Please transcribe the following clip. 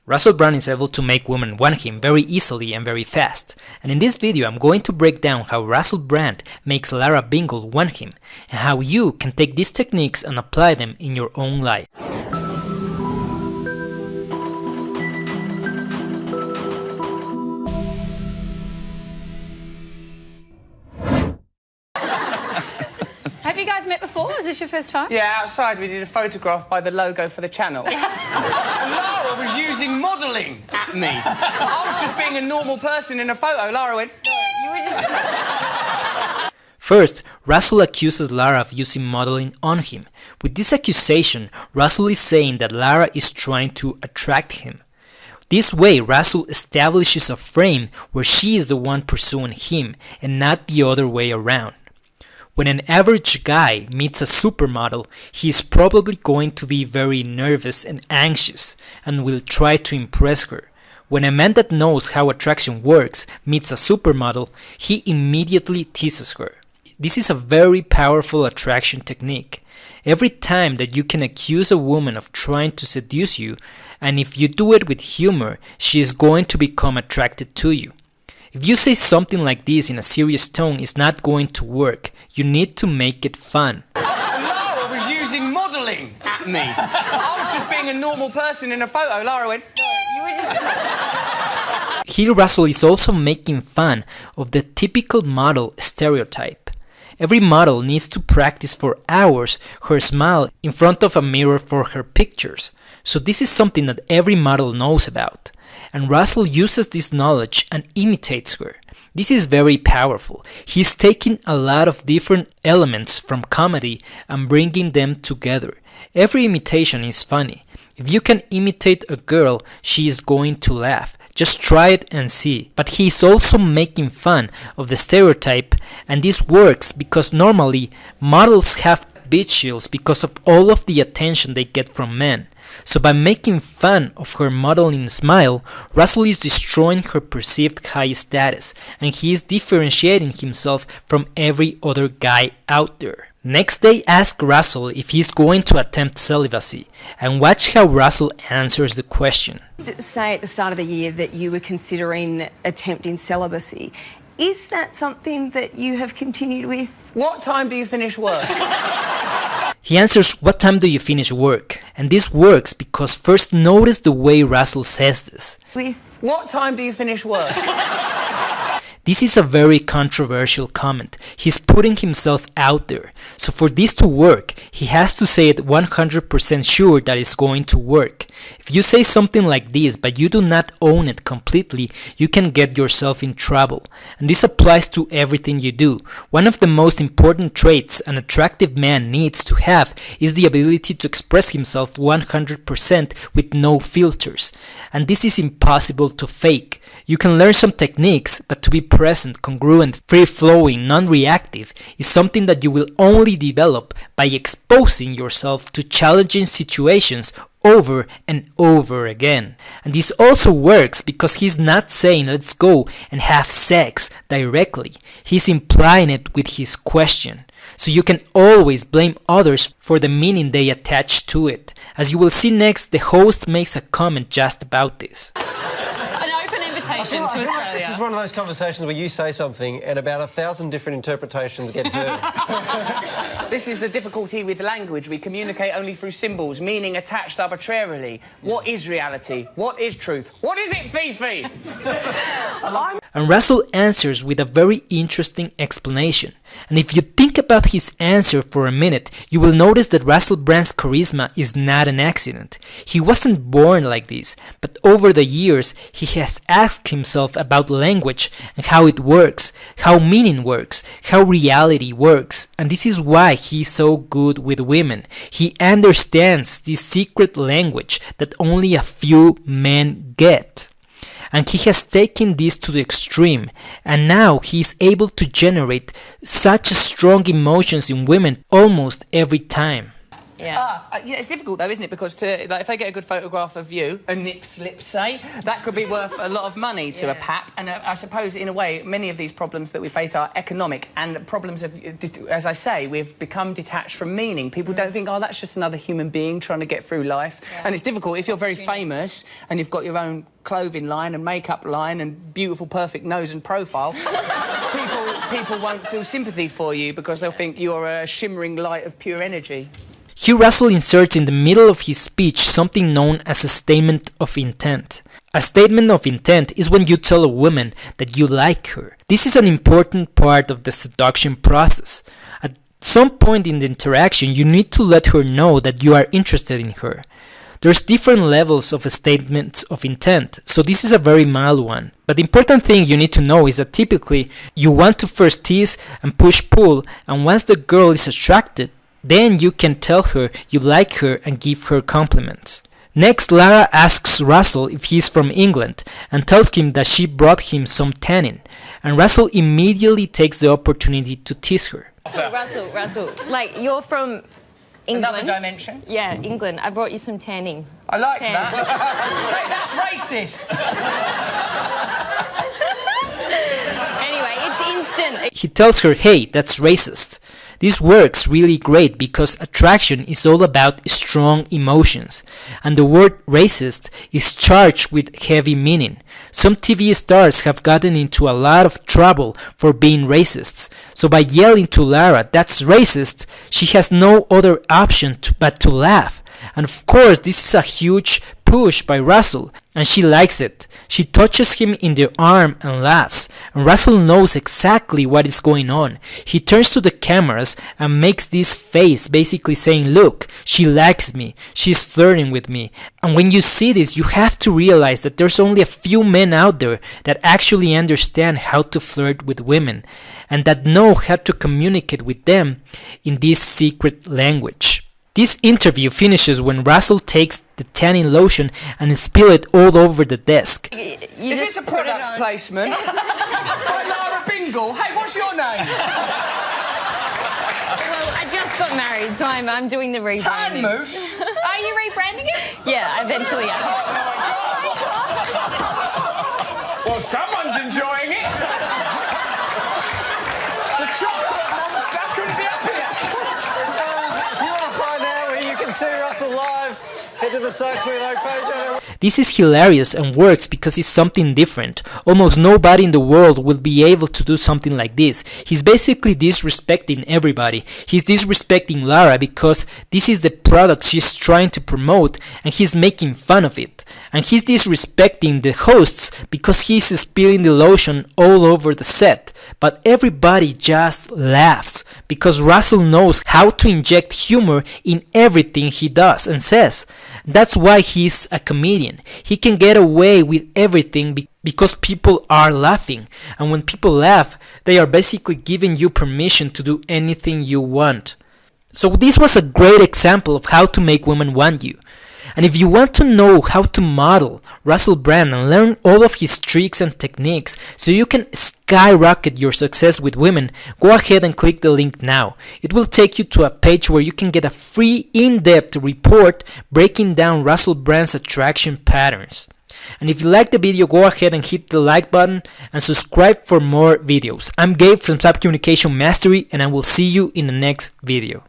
Russell Brand is able to make women want him very easily and very fast, and in this video I'm going to break down how Russell Brand makes Lara Bingle want him, and how you can take these techniques and apply them in your own life. Have you guys met before? Is this your first time? Yeah, outside we did a photograph by the logo for the channel. Lara was using modelling at me. I was just being a normal person in a photo. Lara went, no, you were just... First, Russell accuses Lara of using modeling on him. With this accusation, Russell is saying that Lara is trying to attract him. This way, Russell establishes a frame where she is the one pursuing him and not the other way around. When an average guy meets a supermodel, he is probably going to be very nervous and anxious and will try to impress her. When a man that knows how attraction works meets a supermodel, he immediately teases her. This is a very powerful attraction technique. Every time that you can accuse a woman of trying to seduce you, and if you do it with humor, she is going to become attracted to you. If you say something like this in a serious tone, it's not going to work. You need to make it fun. Lara was using modelling at me. I was just being a normal person in a photo. Lara went, no, you were just... Here Russell is also making fun of the typical model stereotype. Every model needs to practice for hours her smile in front of a mirror for her pictures. So this is something that every model knows about. And Russell uses this knowledge and imitates her. This is very powerful. He's taking a lot of different elements from comedy and bringing them together. Every imitation is funny. If you can imitate a girl, she is going to laugh. Just try it and see. But he's also making fun of the stereotype, and this works because normally models have bitch shields because of all of the attention they get from men. So by making fun of her modeling smile, Russell is destroying her perceived high status, and he is differentiating himself from every other guy out there. Next, they ask Russell if he's going to attempt celibacy, and watch how Russell answers the question. You did say at the start of the year that you were considering attempting celibacy. Is that something that you have continued with? What time do you finish work? He answers, "What time do you finish work?" And this works because first notice the way Russell says this. With What time do you finish work? This is a very controversial comment. He's putting himself out there. So for this to work, he has to say it 100% sure that it's going to work. If you say something like this but you do not own it completely, you can get yourself in trouble. And this applies to everything you do. One of the most important traits an attractive man needs to have is the ability to express himself 100% with no filters. And this is impossible to fake. You can learn some techniques, but to be present, congruent, free-flowing, non-reactive is something that you will only develop by exposing yourself to challenging situations over and over again. And this also works because he's not saying let's go and have sex directly. He's implying it with his question. So you can always blame others for the meaning they attach to it. As you will see next, the host makes a comment just about this. To Australia. This is one of those conversations where you say something and about 1,000 different interpretations get heard. This is the difficulty with language. We communicate only through symbols, meaning attached arbitrarily. What is reality? What is truth? What is it, Fifi? And Russell answers with a very interesting explanation. And if you think about his answer for a minute, you will notice that Russell Brand's charisma is not an accident. He wasn't born like this, but over the years he has asked himself about language and how it works, how meaning works, how reality works, and this is why he's so good with women. He understands this secret language that only a few men get. And he has taken this to the extreme, and now he is able to generate such strong emotions in women almost every time. Yeah. Yeah, it's difficult though, isn't it? Because like, if they get a good photograph of you, a nip slip, say, that could be worth a lot of money to a pap. And I suppose, in a way, many of these problems that we face are economic and problems of, as I say, we've become detached from meaning. People don't think, oh, that's just another human being trying to get through life. Yeah. And it's difficult if you're very famous and you've got your own clothing line and makeup line and beautiful, perfect nose and profile. people won't feel sympathy for you because they'll think you're a shimmering light of pure energy. Here Russell inserts in the middle of his speech something known as a statement of intent. A statement of intent is when you tell a woman that you like her. This is an important part of the seduction process. At some point in the interaction, you need to let her know that you are interested in her. There's different levels of statements of intent, so this is a very mild one. But the important thing you need to know is that typically you want to first tease and push-pull, and once the girl is attracted, then you can tell her you like her and give her compliments. Next, Lara asks Russell if he's from England and tells him that she brought him some tannin, and Russell immediately takes the opportunity to tease her. So Russell, like, you're from England. Another dimension. Yeah, England. I brought you some tanning. I like that. Hey, that's racist. Anyway, it's instant. He tells her, hey, that's racist. This works really great because attraction is all about strong emotions, and the word racist is charged with heavy meaning. Some TV stars have gotten into a lot of trouble for being racists, so by yelling to Lara, that's racist, she has no other option but to laugh. And of course, this is a huge push by Russell, and she likes it. She touches him in the arm and laughs, and Russell knows exactly what is going on. He turns to the cameras and makes this face, basically saying, look, she likes me, she's flirting with me. And when you see this, you have to realize that there's only a few men out there that actually understand how to flirt with women, and that know how to communicate with them in this secret language. This interview finishes when Russell takes the tanning lotion and spills it all over the desk. Is this a product placement? By Lara Bingle. Hey, what's your name? Well, I just got married, so I'm doing the rebranding. Tan Moose? Are you rebranding it? Yeah, eventually I am. Well, someone's enjoying it. The chocolate monster couldn't be happier. If you want to find out where you can see Russell live, head to the Site Smooth Oak page. This is hilarious and works because it's something different. Almost nobody in the world will be able to do something like this. He's basically disrespecting everybody. He's disrespecting Lara because this is the product she's trying to promote and he's making fun of it. And he's disrespecting the hosts because he's spilling the lotion all over the set. But everybody just laughs because Russell knows how to inject humor in everything he does and says. That's why he's a comedian. He can get away with everything because people are laughing. And when people laugh, they are basically giving you permission to do anything you want. So this was a great example of how to make women want you. And if you want to know how to model Russell Brand and learn all of his tricks and techniques so you can skyrocket your success with women, go ahead and click the link now. It will take you to a page where you can get a free in-depth report breaking down Russell Brand's attraction patterns. And if you like the video, go ahead and hit the like button and subscribe for more videos. I'm Gabe from Sub Communication Mastery, and I will see you in the next video.